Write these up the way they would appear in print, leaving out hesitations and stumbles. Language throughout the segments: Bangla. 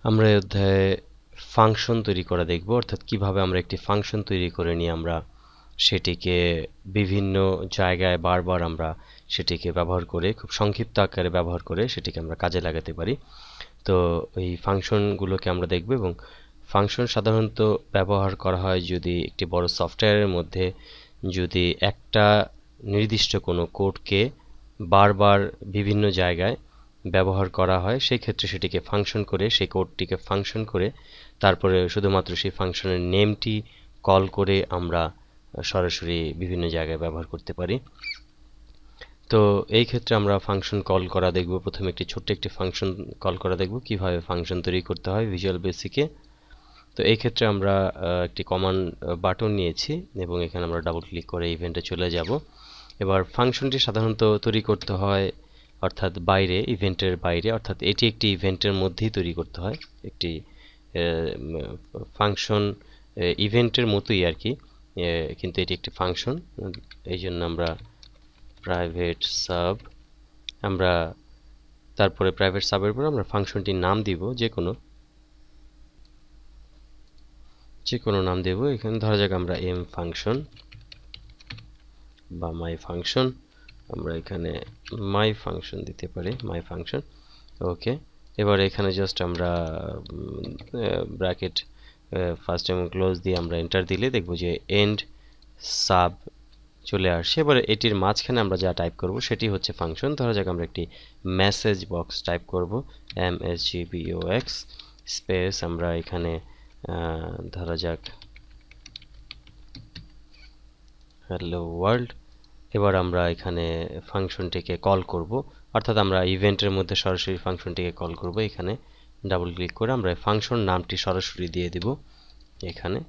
আমরা এই অধ্যায়ে ফাংশন তৈরি করা দেখব, অর্থাৎ কিভাবে আমরা একটি ফাংশন তৈরি করে নিয়ে আমরা সেটিকে বিভিন্ন জায়গায় বারবার আমরা সেটিকে ব্যবহার করে খুব সংক্ষিপ্ত আকারে ব্যবহার করে সেটিকে আমরা কাজে লাগাতে পারি। তো এই ফাংশনগুলোকে আমরা দেখব, এবং ফাংশন সাধারণত ব্যবহার করা হয় যদি একটি বড় সফটওয়্যারের মধ্যে যদি একটা নির্দিষ্ট কোনো কোডকে বারবার বিভিন্ন জায়গায় ব্যবহার করা হয়, সেই ক্ষেত্রে সেটিকে ফাংশন করে, সেই কোডটিকে ফাংশন করে তারপরে শুধুমাত্র সেই ফাংশনের নেমটি কল করে আমরা সরাসরি বিভিন্ন জায়গায় ব্যবহার করতে পারি। তো এই ক্ষেত্রে আমরা ফাংশন কল করা দেখব। প্রথমে ছোট্ট একটি ফাংশন কল করা দেখব, কিভাবে ফাংশন তৈরি করতে হয় ভিজুয়াল বেসিকে। তো এই ক্ষেত্রে আমরা একটি কমান্ড বাটন নিয়েছি এবং এখানে আমরা ডাবল ক্লিক করে ইভেন্টে চলে যাব। এবার ফাংশনটি সাধারণত তৈরি করতে হয় অর্থাৎ বাইরে, ইভেন্টের বাইরে, অর্থাৎ এটি একটি ইভেন্টের মধ্যেই তৈরি করতে হয়। একটি ফাংশন ইভেন্টের মতোই আর কি, কিন্তু এটি একটি ফাংশন। এই জন্য আমরা প্রাইভেট সাব, আমরা তারপরে প্রাইভেট সাবের পর আমরা ফাংশনটির নাম দিব, যে কোনো নাম দেব। এখানে ধরা যাক আমরা এম ফাংশন বা মাই ফাংশন, আমরা এখানে মাই ফাংশন দিতে পারি, মাই ফাংশন। ওকে, এবার এখানে জাস্ট আমরা ব্র্যাকেট ফার্স্ট এবং ক্লোজ দিয়ে আমরা এন্টার দিলে দেখব যে এন্ড সাব চলে আসছে। এবার এটির মাঝখানে আমরা যা টাইপ করব সেটি হচ্ছে ফাংশন। ধরা যাক আমরা একটি মেসেজ বক্স টাইপ করব, MSGBOX স্পেস, আমরা এখানে ধরা যাক হ্যালো ওয়ার্ল্ড। এবার আমরা এখানে ফাংশনটিকে কল করব, অর্থাৎ আমরা ইভেন্টের মধ্যে সরাসরি ফাংশনটিকে কল করব। এখানে ডাবল ক্লিক করে আমরা ফাংশন নামটি সরাসরি দিয়ে দিব এখানে।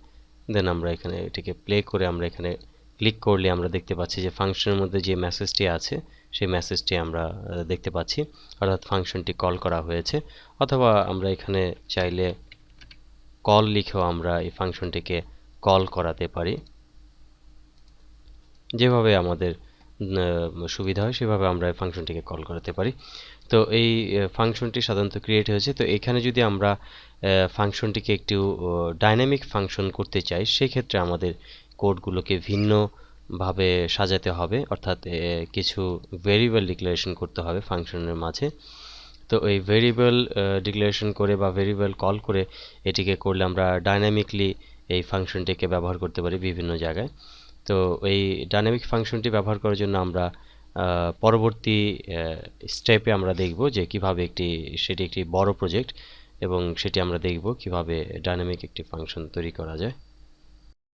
দেন আমরা এখানে এটিকে প্লে করে আমরা এখানে ক্লিক করলে আমরা দেখতে পাচ্ছি যে ফাংশনের মধ্যে যে মেসেজটি আছে সেই মেসেজটি আমরা দেখতে পাচ্ছি, অর্থাৎ ফাংশনটি কল করা হয়েছে। অথবা আমরা এখানে চাইলে কল লিখেও আমরা এই ফাংশনটিকে কল করাতে পারি, যেভাবে আমাদের সুবিধা হয় সেভাবে আমরা এই ফাংশনটিকে কল করাতে পারি। তো এই ফাংশনটি সাধারণত ক্রিয়েট হয়েছে। তো এখানে যদি আমরা ফাংশনটিকে একটু ডাইনামিক ফাংশন করতে চাই, সেক্ষেত্রে আমাদের কোডগুলোকে ভিন্নভাবে সাজাতে হবে, অর্থাৎ কিছু ভেরিয়েবল ডিক্লারেশন করতে হবে ফাংশনের মাঝে। তো এই ভেরিয়েবল ডিক্লারেশন করে বা ভেরিয়েবল কল করে এটিকে করলে আমরা ডাইনামিকলি এই ফাংশনটিকে ব্যবহার করতে পারি বিভিন্ন জায়গায়। তো এই ডাইনামিক ফাংশনটি ব্যবহার করার জন্য আমরা পরবর্তী স্টেপে আমরা দেখব যে কিভাবে সেটি একটি বড় প্রজেক্ট, এবং সেটি আমরা দেখব কিভাবে ডাইনামিক একটি ফাংশন তৈরি করা যায়।